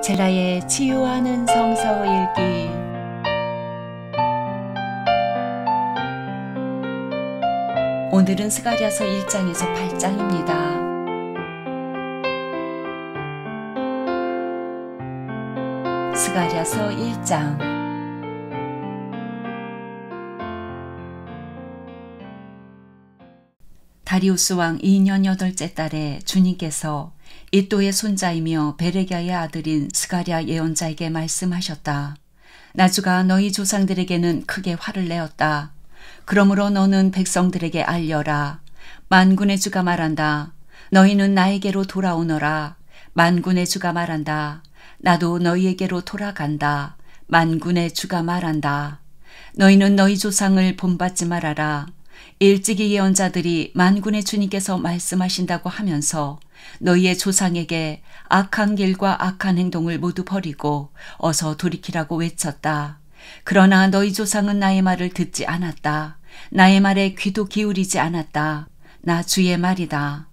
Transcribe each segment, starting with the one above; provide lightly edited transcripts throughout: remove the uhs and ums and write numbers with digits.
젤라의 치유하는 성서 읽기. 오늘은 스가랴서 1장에서 8장입니다. 스가랴서 1장. 다리우스 왕 2년 8째 달에 주님께서 이또의 손자이며 베레기야의 아들인 스가랴 예언자에게 말씀하셨다. 나주가 너희 조상들에게는 크게 화를 내었다. 그러므로 너는 백성들에게 알려라. 만군의 주가 말한다. 너희는 나에게로 돌아오너라. 만군의 주가 말한다. 나도 너희에게로 돌아간다. 만군의 주가 말한다. 너희는 너희 조상을 본받지 말아라. 일찍이 예언자들이 만군의 주님께서 말씀하신다고 하면서 너희의 조상에게 악한 길과 악한 행동을 모두 버리고 어서 돌이키라고 외쳤다. 그러나 너희 조상은 나의 말을 듣지 않았다. 나의 말에 귀도 기울이지 않았다. 나 주의 말이다.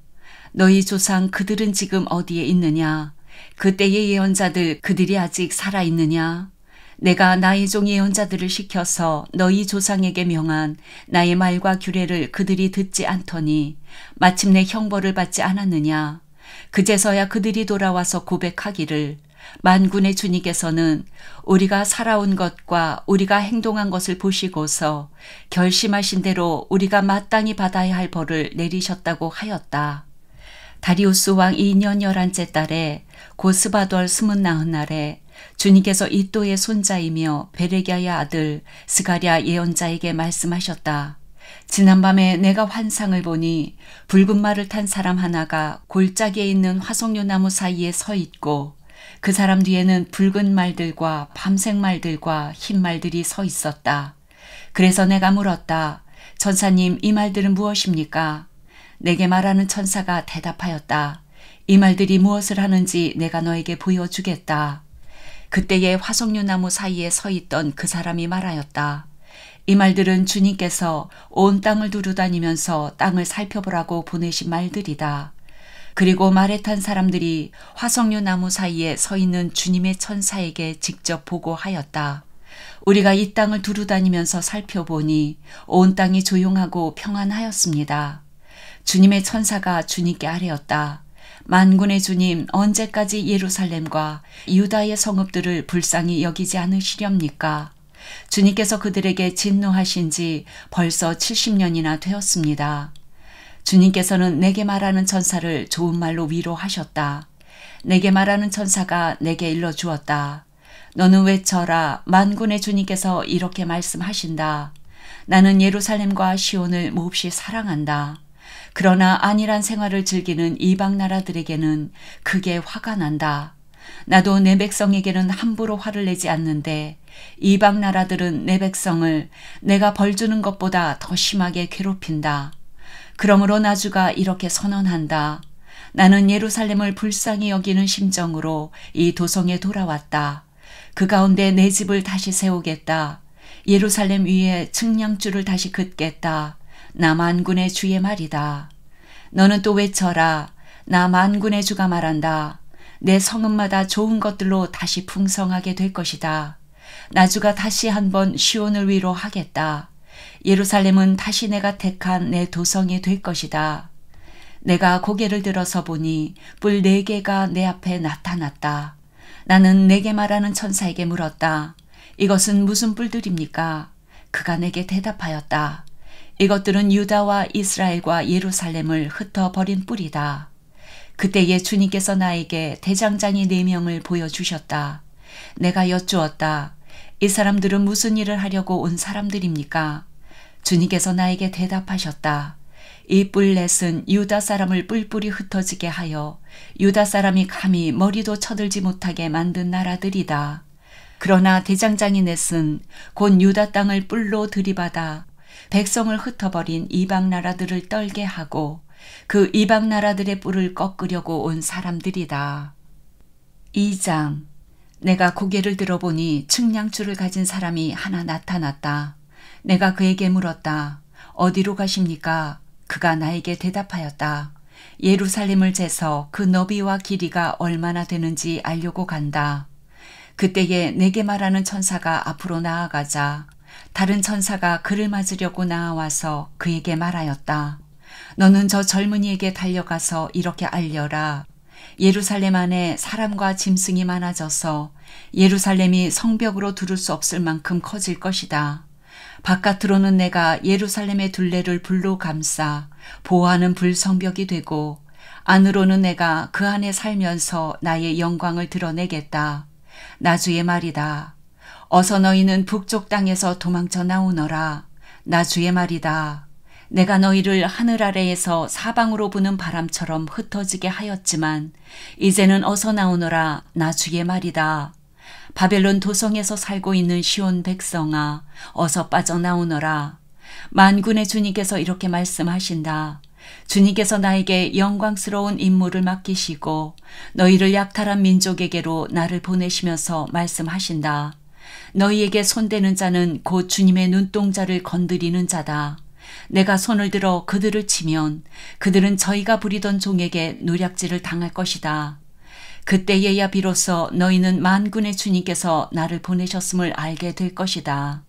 너희 조상 그들은 지금 어디에 있느냐? 그때의 예언자들 그들이 아직 살아있느냐? 내가 나의 종 예언자들을 시켜서 너희 조상에게 명한 나의 말과 규례를 그들이 듣지 않더니 마침내 형벌을 받지 않았느냐? 그제서야 그들이 돌아와서 고백하기를 만군의 주님께서는 우리가 살아온 것과 우리가 행동한 것을 보시고서 결심하신 대로 우리가 마땅히 받아야 할 벌을 내리셨다고 하였다. 다리우스 왕 2년 11째 달에 고스바돌 29날에 주님께서 이또의 손자이며 베레기야의 아들 스가랴 예언자에게 말씀하셨다. 지난밤에 내가 환상을 보니 붉은 말을 탄 사람 하나가 골짜기에 있는 화석류 나무 사이에 서 있고 그 사람 뒤에는 붉은 말들과 밤색 말들과 흰 말들이 서 있었다. 그래서 내가 물었다. 천사님, 이 말들은 무엇입니까? 내게 말하는 천사가 대답하였다. 이 말들이 무엇을 하는지 내가 너에게 보여주겠다. 그때의 화석류 나무 사이에 서 있던 그 사람이 말하였다. 이 말들은 주님께서 온 땅을 두루다니면서 땅을 살펴보라고 보내신 말들이다. 그리고 말에 탄 사람들이 화석류 나무 사이에 서 있는 주님의 천사에게 직접 보고하였다. 우리가 이 땅을 두루다니면서 살펴보니 온 땅이 조용하고 평안하였습니다. 주님의 천사가 주님께 아뢰었다. 만군의 주님, 언제까지 예루살렘과 유다의 성읍들을 불쌍히 여기지 않으시렵니까? 주님께서 그들에게 진노하신 지 벌써 70년이나 되었습니다. 주님께서는 내게 말하는 천사를 좋은 말로 위로하셨다. 내게 말하는 천사가 내게 일러주었다. 너는 외쳐라. 만군의 주님께서 이렇게 말씀하신다. 나는 예루살렘과 시온을 몹시 사랑한다. 그러나 안일한 생활을 즐기는 이방 나라들에게는 크게 화가 난다. 나도 내 백성에게는 함부로 화를 내지 않는데 이방 나라들은 내 백성을 내가 벌 주는 것보다 더 심하게 괴롭힌다. 그러므로 나주가 이렇게 선언한다. 나는 예루살렘을 불쌍히 여기는 심정으로 이 도성에 돌아왔다. 그 가운데 내 집을 다시 세우겠다. 예루살렘 위에 측량줄을 다시 긋겠다. 나 만군의 주의 말이다. 너는 또 외쳐라. 나 만군의 주가 말한다. 내 성읍마다 좋은 것들로 다시 풍성하게 될 것이다. 나주가 다시 한번 시온을 위로하겠다. 예루살렘은 다시 내가 택한 내 도성이 될 것이다. 내가 고개를 들어서 보니 뿔 4개가 내 앞에 나타났다. 나는 내게 말하는 천사에게 물었다. 이것은 무슨 뿔들입니까? 그가 내게 대답하였다. 이것들은 유다와 이스라엘과 예루살렘을 흩어버린 뿔이다. 그때에 주님께서 나에게 대장장이 4명을 보여주셨다. 내가 여쭈었다. 이 사람들은 무슨 일을 하려고 온 사람들입니까? 주님께서 나에게 대답하셨다. 이 뿔 넷은 유다 사람을 뿔뿔이 흩어지게 하여 유다 사람이 감히 머리도 쳐들지 못하게 만든 나라들이다. 그러나 대장장이 넷은 곧 유다 땅을 뿔로 들이받아 백성을 흩어버린 이방 나라들을 떨게 하고 그 이방 나라들의 뿔을 꺾으려고 온 사람들이다. 2장. 내가 고개를 들어보니 측량줄을 가진 사람이 하나 나타났다. 내가 그에게 물었다. 어디로 가십니까? 그가 나에게 대답하였다. 예루살렘을 재서 그 너비와 길이가 얼마나 되는지 알려고 간다. 그때에 내게 말하는 천사가 앞으로 나아가자 다른 천사가 그를 맞으려고 나아와서 그에게 말하였다. 너는 저 젊은이에게 달려가서 이렇게 알려라. 예루살렘 안에 사람과 짐승이 많아져서 예루살렘이 성벽으로 두를 수 없을 만큼 커질 것이다. 바깥으로는 내가 예루살렘의 둘레를 불로 감싸 보호하는 불성벽이 되고 안으로는 내가 그 안에 살면서 나의 영광을 드러내겠다. 나 주의 말이다. 어서 너희는 북쪽 땅에서 도망쳐 나오너라. 나 주의 말이다. 내가 너희를 하늘 아래에서 사방으로 부는 바람처럼 흩어지게 하였지만 이제는 어서 나오너라. 나 주의 말이다. 바벨론 도성에서 살고 있는 시온 백성아, 어서 빠져나오너라. 만군의 주님께서 이렇게 말씀하신다. 주님께서 나에게 영광스러운 임무를 맡기시고 너희를 약탈한 민족에게로 나를 보내시면서 말씀하신다. 너희에게 손대는 자는 곧 주님의 눈동자를 건드리는 자다. 내가 손을 들어 그들을 치면 그들은 저희가 부리던 종에게 노략질을 당할 것이다. 그때에야 비로소 너희는 만군의 주님께서 나를 보내셨음을 알게 될 것이다.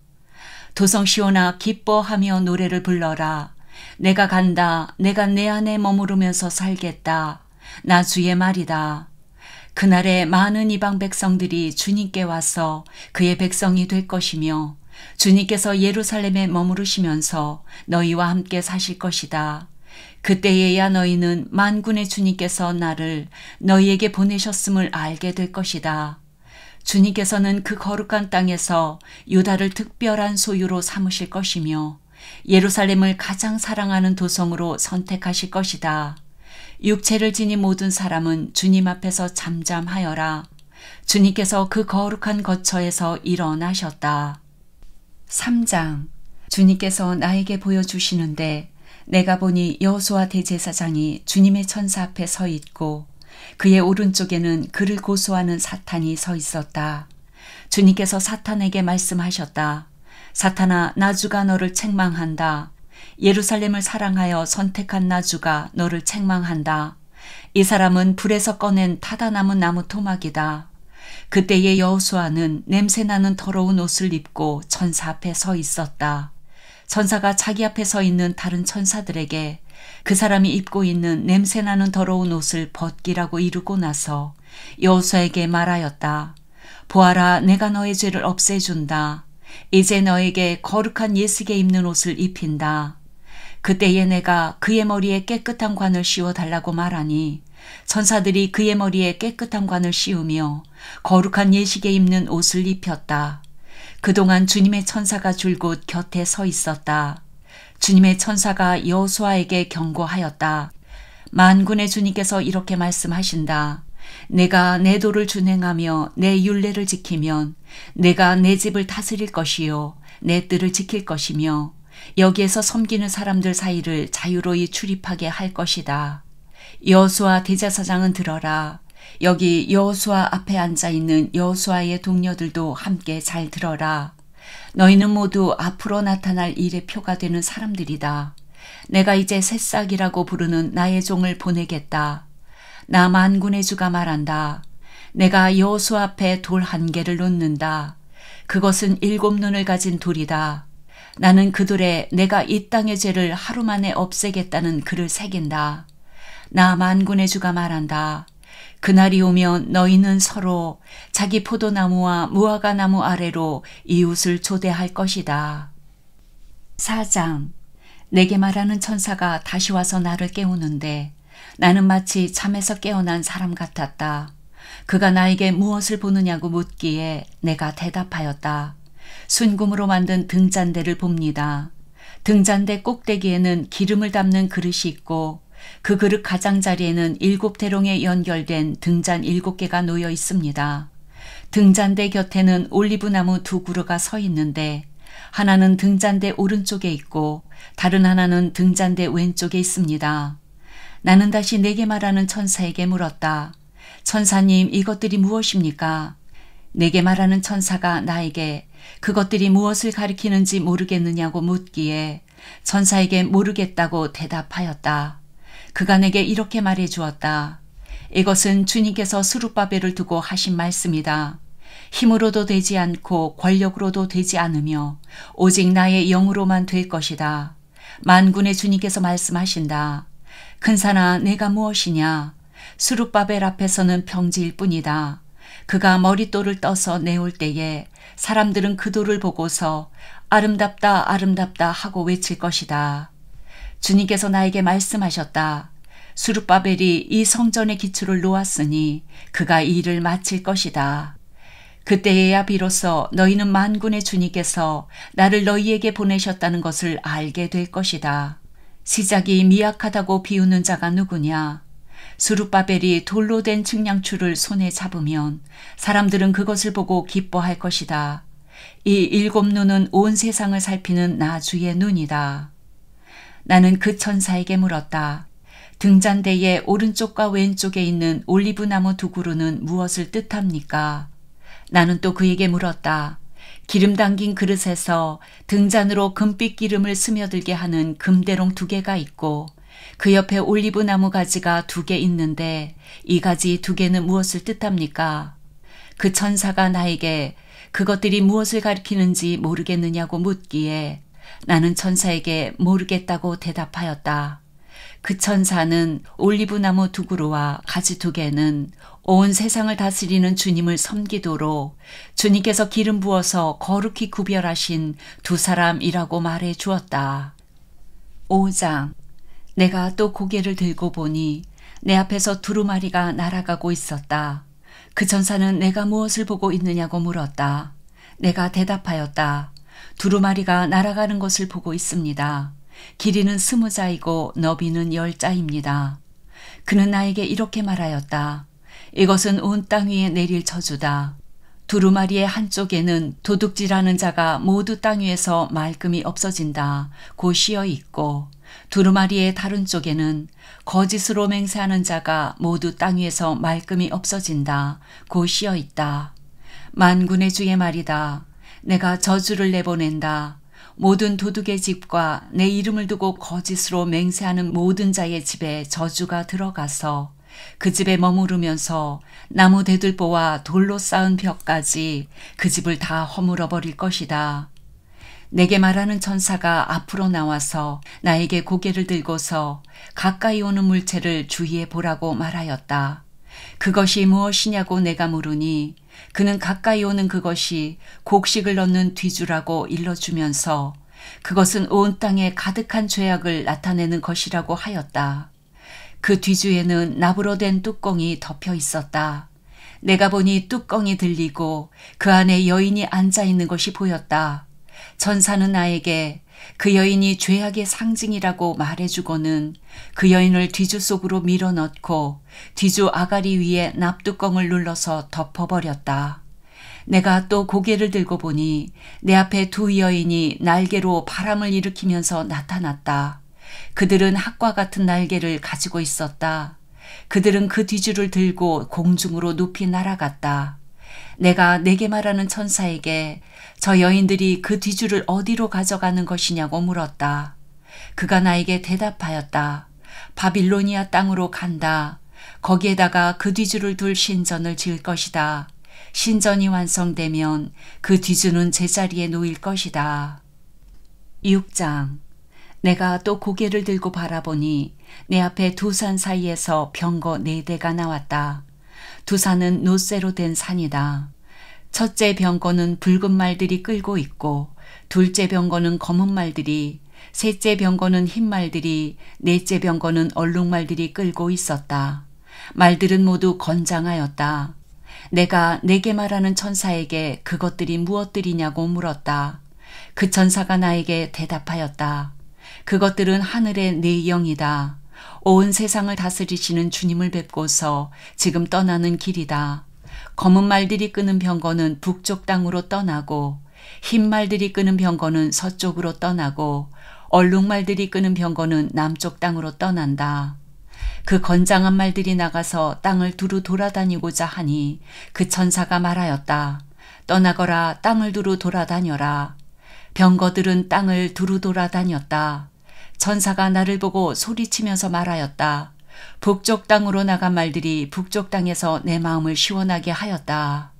도성 시온아 기뻐하며 노래를 불러라. 내가 간다. 내가 내 안에 머무르면서 살겠다. 나 주의 말이다. 그날에 많은 이방 백성들이 주님께 와서 그의 백성이 될 것이며 주님께서 예루살렘에 머무르시면서 너희와 함께 사실 것이다. 그때에야 너희는 만군의 주님께서 나를 너희에게 보내셨음을 알게 될 것이다. 주님께서는 그 거룩한 땅에서 유다를 특별한 소유로 삼으실 것이며 예루살렘을 가장 사랑하는 도성으로 선택하실 것이다. 육체를 지닌 모든 사람은 주님 앞에서 잠잠하여라. 주님께서 그 거룩한 거처에서 일어나셨다. 3장. 주님께서 나에게 보여주시는데 내가 보니 여호수아 대제사장이 주님의 천사 앞에 서 있고 그의 오른쪽에는 그를 고소하는 사탄이 서 있었다. 주님께서 사탄에게 말씀하셨다. 사탄아, 나주가 너를 책망한다. 예루살렘을 사랑하여 선택한 나주가 너를 책망한다. 이 사람은 불에서 꺼낸 타다 남은 나무 토막이다. 그때의 여호수아는 냄새나는 더러운 옷을 입고 천사 앞에 서 있었다. 천사가 자기 앞에 서 있는 다른 천사들에게 그 사람이 입고 있는 냄새나는 더러운 옷을 벗기라고 이르고 나서 여호수아에게 말하였다. 보아라, 내가 너의 죄를 없애준다. 이제 너에게 거룩한 예식에 입는 옷을 입힌다. 그때에 내가 그의 머리에 깨끗한 관을 씌워달라고 말하니 천사들이 그의 머리에 깨끗한 관을 씌우며 거룩한 예식에 입는 옷을 입혔다. 그동안 주님의 천사가 줄곧 곁에 서 있었다. 주님의 천사가 여호수아에게 경고하였다. 만군의 주님께서 이렇게 말씀하신다. 내가 내 도를 준행하며 내 율례를 지키면 내가 내 집을 다스릴 것이요 내 뜰을 지킬 것이며 여기에서 섬기는 사람들 사이를 자유로이 출입하게 할 것이다. 여호수아 대제사장은 들어라. 여기 여호수아 앞에 앉아있는 여호수아의 동료들도 함께 잘 들어라. 너희는 모두 앞으로 나타날 일의 표가 되는 사람들이다. 내가 이제 새싹이라고 부르는 나의 종을 보내겠다. 나 만군의 주가 말한다. 내가 여호수아 앞에 돌 한 개를 놓는다. 그것은 7 눈을 가진 돌이다. 나는 그 돌에 내가 이 땅의 죄를 하루 만에 없애겠다는 글을 새긴다. 나 만군의 주가 말한다. 그날이 오면 너희는 서로 자기 포도나무와 무화과나무 아래로 이웃을 초대할 것이다. 4장. 내게 말하는 천사가 다시 와서 나를 깨우는데 나는 마치 잠에서 깨어난 사람 같았다. 그가 나에게 무엇을 보느냐고 묻기에 내가 대답하였다. 순금으로 만든 등잔대를 봅니다. 등잔대 꼭대기에는 기름을 담는 그릇이 있고 그 그릇 가장자리에는 7대롱에 연결된 등잔 7개가 놓여 있습니다. 등잔대 곁에는 올리브나무 2 그루가 서 있는데 하나는 등잔대 오른쪽에 있고 다른 하나는 등잔대 왼쪽에 있습니다. 나는 다시 내게 말하는 천사에게 물었다. 천사님, 이것들이 무엇입니까? 내게 말하는 천사가 나에게 그것들이 무엇을 가리키는지 모르겠느냐고 묻기에 천사에게 모르겠다고 대답하였다. 그가 내게 이렇게 말해 주었다. 이것은 주님께서 수룹바벨을 두고 하신 말씀이다. 힘으로도 되지 않고 권력으로도 되지 않으며 오직 나의 영으로만 될 것이다. 만군의 주님께서 말씀하신다. 근사나 내가 무엇이냐? 수룹바벨 앞에서는 평지일 뿐이다. 그가 머릿돌을 떠서 내올 때에 사람들은 그 돌을 보고서 아름답다 아름답다 하고 외칠 것이다. 주님께서 나에게 말씀하셨다. 수룹바벨이 이 성전의 기초를 놓았으니 그가 이 일을 마칠 것이다. 그때에야 비로소 너희는 만군의 주님께서 나를 너희에게 보내셨다는 것을 알게 될 것이다. 시작이 미약하다고 비우는 자가 누구냐? 수룹바벨이 돌로 된 측량추를 손에 잡으면 사람들은 그것을 보고 기뻐할 것이다. 이 7 눈은 온 세상을 살피는 나 주의 눈이다. 나는 그 천사에게 물었다. 등잔대의 오른쪽과 왼쪽에 있는 올리브나무 2 그루는 무엇을 뜻합니까? 나는 또 그에게 물었다. 기름 담긴 그릇에서 등잔으로 금빛 기름을 스며들게 하는 금대롱 2개가 있고 그 옆에 올리브나무 가지가 2개 있는데 이 가지 2개는 무엇을 뜻합니까? 그 천사가 나에게 그것들이 무엇을 가리키는지 모르겠느냐고 묻기에 나는 천사에게 모르겠다고 대답하였다. 그 천사는 올리브나무 2 그루와 가지 2개는 온 세상을 다스리는 주님을 섬기도록 주님께서 기름 부어서 거룩히 구별하신 2 사람이라고 말해 주었다. 5장. 내가 또 고개를 들고 보니 내 앞에서 두루마리가 날아가고 있었다. 그 천사는 내가 무엇을 보고 있느냐고 물었다. 내가 대답하였다. 두루마리가 날아가는 것을 보고 있습니다. 길이는 20자이고 너비는 10자입니다. 그는 나에게 이렇게 말하였다. 이것은 온 땅 위에 내릴 저주다. 두루마리의 한쪽에는 도둑질하는 자가 모두 땅 위에서 말끔히 없어진다. 고 씌어 있고 두루마리의 다른 쪽에는 거짓으로 맹세하는 자가 모두 땅 위에서 말끔히 없어진다. 고 씌어 있다. 만군의 주의 말이다. 내가 저주를 내보낸다. 모든 도둑의 집과 내 이름을 두고 거짓으로 맹세하는 모든 자의 집에 저주가 들어가서 그 집에 머무르면서 나무 대들보와 돌로 쌓은 벽까지 그 집을 다 허물어 버릴 것이다. 내게 말하는 천사가 앞으로 나와서 나에게 고개를 들고서 가까이 오는 물체를 주의해 보라고 말하였다. 그것이 무엇이냐고 내가 물으니 그는 가까이 오는 그것이 곡식을 넣는 뒤주라고 일러주면서 그것은 온 땅에 가득한 죄악을 나타내는 것이라고 하였다. 그 뒤주에는 납으로 된 뚜껑이 덮여 있었다. 내가 보니 뚜껑이 들리고 그 안에 여인이 앉아 있는 것이 보였다. 천사는 나에게 그 여인이 죄악의 상징이라고 말해주고는 그 여인을 뒤주 속으로 밀어넣고 뒤주 아가리 위에 납뚜껑을 눌러서 덮어버렸다. 내가 또 고개를 들고 보니 내 앞에 2 여인이 날개로 바람을 일으키면서 나타났다. 그들은 학과 같은 날개를 가지고 있었다. 그들은 그 뒤주를 들고 공중으로 높이 날아갔다. 내가 내게 말하는 천사에게 저 여인들이 그 뒤주를 어디로 가져가는 것이냐고 물었다. 그가 나에게 대답하였다. 바빌로니아 땅으로 간다. 거기에다가 그 뒤주를 둘 신전을 지을 것이다. 신전이 완성되면 그 뒤주는 제자리에 놓일 것이다. 6장. 내가 또 고개를 들고 바라보니 내 앞에 2 산 사이에서 병거 4대가 나왔다. 2 산은 놋쇠로 된 산이다. 첫째 병거는 붉은 말들이 끌고 있고 둘째 병거는 검은 말들이, 셋째 병거는 흰 말들이, 넷째 병거는 얼룩말들이 끌고 있었다. 말들은 모두 건장하였다. 내가 내게 말하는 천사에게 그것들이 무엇들이냐고 물었다. 그 천사가 나에게 대답하였다. 그것들은 하늘의 4 영이다. 온 세상을 다스리시는 주님을 뵙고서 지금 떠나는 길이다. 검은 말들이 끄는 병거는 북쪽 땅으로 떠나고 흰 말들이 끄는 병거는 서쪽으로 떠나고 얼룩말들이 끄는 병거는 남쪽 땅으로 떠난다. 그 건장한 말들이 나가서 땅을 두루 돌아다니고자 하니 그 천사가 말하였다. 떠나거라. 땅을 두루 돌아다녀라. 병거들은 땅을 두루 돌아다녔다. 전사가 나를 보고 소리치면서 말하였다. 북쪽 땅으로 나간 말들이 북쪽 땅에서 내 마음을 시원하게 하였다.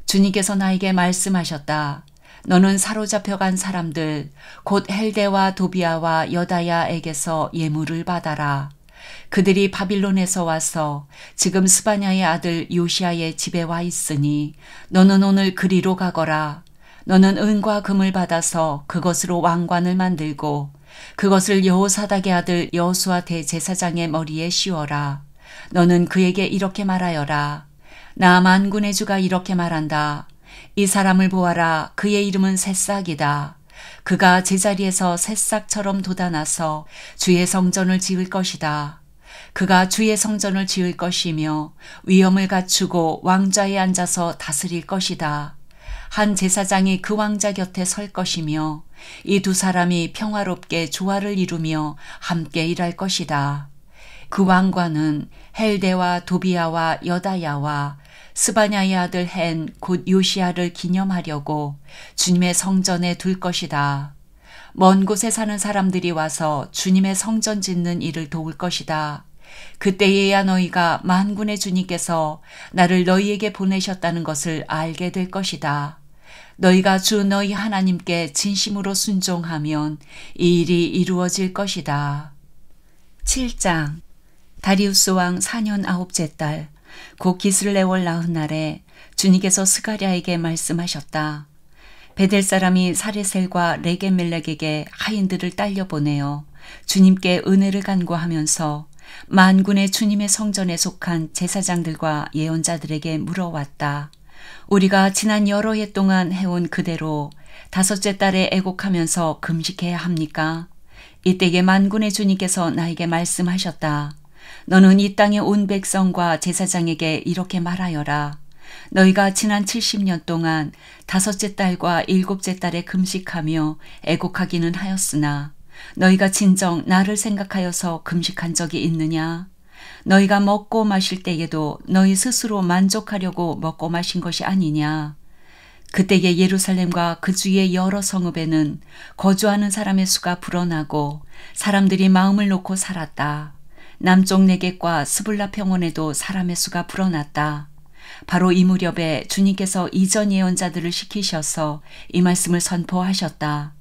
주님께서 나에게 말씀하셨다. 너는 사로잡혀간 사람들 곧 헬데와 도비아와 여다야에게서 예물을 받아라. 그들이 바빌론에서 와서 지금 스바냐의 아들 요시아의 집에 와 있으니 너는 오늘 그리로 가거라. 너는 은과 금을 받아서 그것으로 왕관을 만들고 그것을 여호사닥의 아들 여호수아 대제사장의 머리에 씌워라. 너는 그에게 이렇게 말하여라. 나 만군의 주가 이렇게 말한다. 이 사람을 보아라. 그의 이름은 새싹이다. 그가 제자리에서 새싹처럼 돋아나서 주의 성전을 지을 것이다. 그가 주의 성전을 지을 것이며 위엄을 갖추고 왕좌에 앉아서 다스릴 것이다. 한 제사장이 그 왕자 곁에 설 것이며 이 두 사람이 평화롭게 조화를 이루며 함께 일할 것이다. 그 왕관은 헬데와 도비아와 여다야와 스바냐의 아들 헨 곧 요시아를 기념하려고 주님의 성전에 둘 것이다. 먼 곳에 사는 사람들이 와서 주님의 성전 짓는 일을 도울 것이다. 그때에야 너희가 만군의 주님께서 나를 너희에게 보내셨다는 것을 알게 될 것이다. 너희가 주 너희 하나님께 진심으로 순종하면 이 일이 이루어질 것이다. 7장 다리우스 왕 4년 9째 달 곧 기슬레월 나흔 날에 주님께서 스가랴에게 말씀하셨다. 베델 사람이 사레셀과 레게멜렉에게 하인들을 딸려 보내어 주님께 은혜를 간구하면서 만군의 주님의 성전에 속한 제사장들과 예언자들에게 물어왔다. 우리가 지난 여러 해 동안 해온 그대로 다섯째 달에 애곡하면서 금식해야 합니까? 이때에 만군의 주님께서 나에게 말씀하셨다. 너는 이 땅의 온 백성과 제사장에게 이렇게 말하여라. 너희가 지난 70년 동안 다섯째 달과 일곱째 달에 금식하며 애곡하기는 하였으나 너희가 진정 나를 생각하여서 금식한 적이 있느냐? 너희가 먹고 마실 때에도 너희 스스로 만족하려고 먹고 마신 것이 아니냐? 그때의 예루살렘과 그 주위의 여러 성읍에는 거주하는 사람의 수가 불어나고 사람들이 마음을 놓고 살았다. 남쪽 네겝과 스불라 평원에도 사람의 수가 불어났다. 바로 이 무렵에 주님께서 이전 예언자들을 시키셔서 이 말씀을 선포하셨다.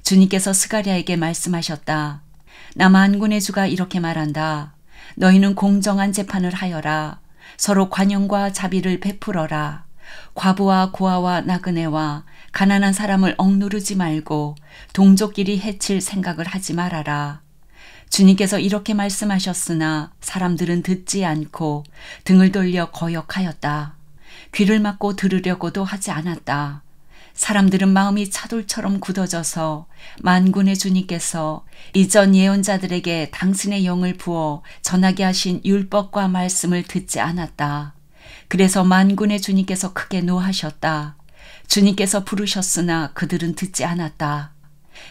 주님께서 스가랴에게 말씀하셨다. 나 만군의 주가 이렇게 말한다. 너희는 공정한 재판을 하여라. 서로 관용과 자비를 베풀어라. 과부와 고아와 나그네와 가난한 사람을 억누르지 말고 동족끼리 해칠 생각을 하지 말아라. 주님께서 이렇게 말씀하셨으나 사람들은 듣지 않고 등을 돌려 거역하였다. 귀를 막고 들으려고도 하지 않았다. 사람들은 마음이 차돌처럼 굳어져서 만군의 주님께서 이전 예언자들에게 당신의 영을 부어 전하게 하신 율법과 말씀을 듣지 않았다. 그래서 만군의 주님께서 크게 노하셨다. 주님께서 부르셨으나 그들은 듣지 않았다.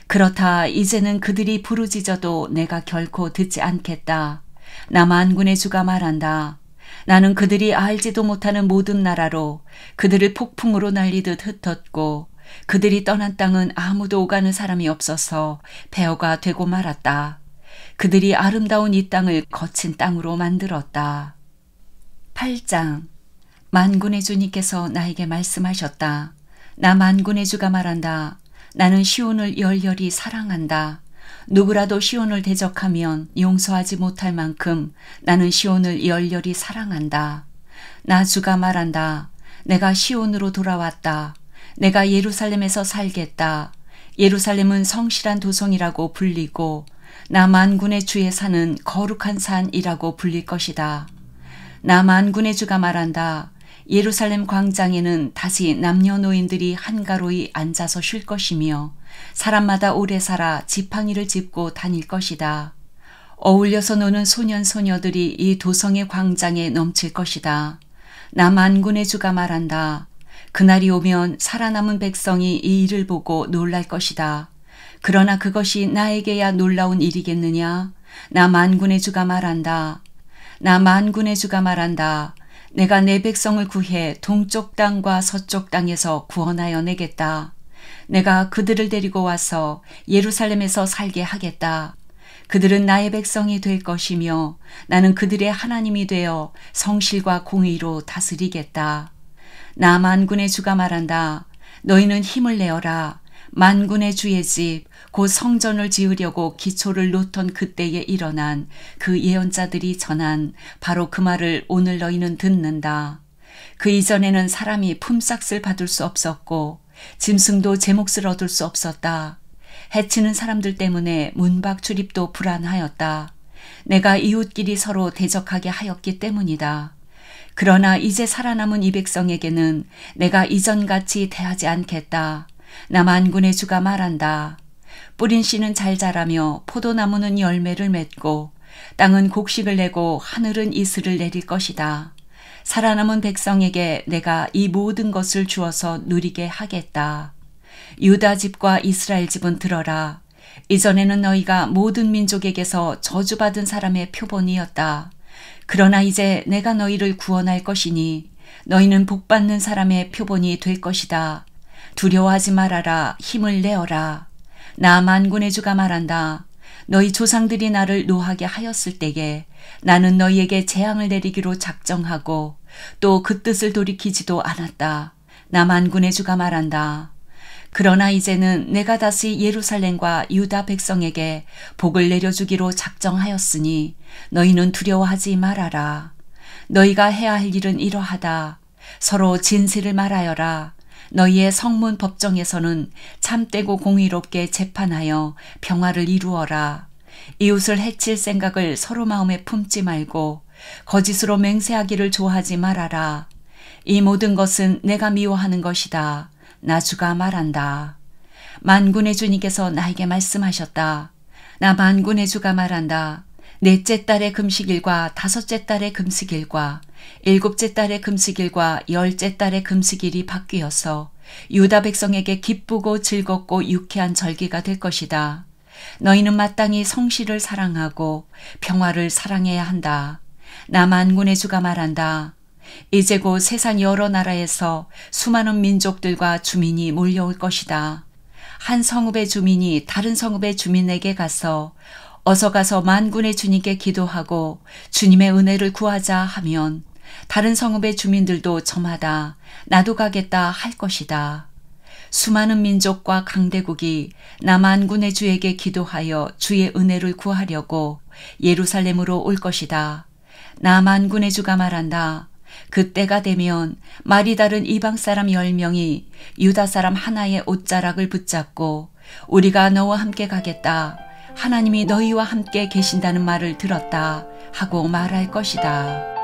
그렇다 이제는 그들이 부르짖어도 내가 결코 듣지 않겠다. 나 만군의 주가 말한다. 나는 그들이 알지도 못하는 모든 나라로 그들을 폭풍으로 날리듯 흩었고 그들이 떠난 땅은 아무도 오가는 사람이 없어서 폐허가 되고 말았다. 그들이 아름다운 이 땅을 거친 땅으로 만들었다. 8장 만군의 주님께서 나에게 말씀하셨다. 나 만군의 주가 말한다. 나는 시온을 열렬히 사랑한다. 누구라도 시온을 대적하면 용서하지 못할 만큼 나는 시온을 열렬히 사랑한다. 나 주가 말한다. 내가 시온으로 돌아왔다. 내가 예루살렘에서 살겠다. 예루살렘은 성실한 도성이라고 불리고 나 만군의 주의 산은 거룩한 산이라고 불릴 것이다. 나 만군의 주가 말한다. 예루살렘 광장에는 다시 남녀노인들이 한가로이 앉아서 쉴 것이며 사람마다 오래 살아 지팡이를 짚고 다닐 것이다. 어울려서 노는 소년 소녀들이 이 도성의 광장에 넘칠 것이다. 나 만군의 주가 말한다. 그날이 오면 살아남은 백성이 이 일을 보고 놀랄 것이다. 그러나 그것이 나에게야 놀라운 일이겠느냐? 나 만군의 주가 말한다. 나 만군의 주가 말한다. 내가 내 백성을 구해 동쪽 땅과 서쪽 땅에서 구원하여 내겠다. 내가 그들을 데리고 와서 예루살렘에서 살게 하겠다. 그들은 나의 백성이 될 것이며 나는 그들의 하나님이 되어 성실과 공의로 다스리겠다. 나 만군의 주가 말한다. 너희는 힘을 내어라. 만군의 주의 집, 곧 성전을 지으려고 기초를 놓던 그때에 일어난 그 예언자들이 전한 바로 그 말을 오늘 너희는 듣는다. 그 이전에는 사람이 품삯을 받을 수 없었고 짐승도 제 몫을 얻을 수 없었다. 해치는 사람들 때문에 문밖 출입도 불안하였다. 내가 이웃끼리 서로 대적하게 하였기 때문이다. 그러나 이제 살아남은 이 백성에게는 내가 이전같이 대하지 않겠다. 나 만군의 주가 말한다. 뿌린 씨는 잘 자라며 포도나무는 열매를 맺고 땅은 곡식을 내고 하늘은 이슬을 내릴 것이다. 살아남은 백성에게 내가 이 모든 것을 주어서 누리게 하겠다. 유다 집과 이스라엘 집은 들어라. 이전에는 너희가 모든 민족에게서 저주받은 사람의 표본이었다. 그러나 이제 내가 너희를 구원할 것이니 너희는 복받는 사람의 표본이 될 것이다. 두려워하지 말아라. 힘을 내어라. 나 만군의 주가 말한다. 너희 조상들이 나를 노하게 하였을 때에 나는 너희에게 재앙을 내리기로 작정하고 또 그 뜻을 돌이키지도 않았다. 나 만군의 주가 말한다. 그러나 이제는 내가 다시 예루살렘과 유다 백성에게 복을 내려주기로 작정하였으니 너희는 두려워하지 말아라. 너희가 해야 할 일은 이러하다. 서로 진실을 말하여라. 너희의 성문 법정에서는 참되고 공의롭게 재판하여 평화를 이루어라. 이웃을 해칠 생각을 서로 마음에 품지 말고 거짓으로 맹세하기를 좋아하지 말아라. 이 모든 것은 내가 미워하는 것이다. 나 주가 말한다. 만군의 주님께서 나에게 말씀하셨다. 나 만군의 주가 말한다. 넷째 달의 금식일과 다섯째 달의 금식일과 일곱째 달의 금식일과 열째 달의 금식일이 바뀌어서 유다 백성에게 기쁘고 즐겁고 유쾌한 절기가 될 것이다. 너희는 마땅히 성실을 사랑하고 평화를 사랑해야 한다. 나 만군의 주가 말한다. 이제 곧 세상 여러 나라에서 수많은 민족들과 주민이 몰려올 것이다. 한 성읍의 주민이 다른 성읍의 주민에게 가서 어서 가서 만군의 주님께 기도하고 주님의 은혜를 구하자 하면 다른 성읍의 주민들도 저마다 나도 가겠다 할 것이다. 수많은 민족과 강대국이 나 만군의 주에게 기도하여 주의 은혜를 구하려고 예루살렘으로 올 것이다. 나 만군의 주가 말한다. 그때가 되면 말이 다른 이방 사람 10명이 유다 사람 하나의 옷자락을 붙잡고 우리가 너와 함께 가겠다. 하나님이 너희와 함께 계신다는 말을 들었다 하고 말할 것이다.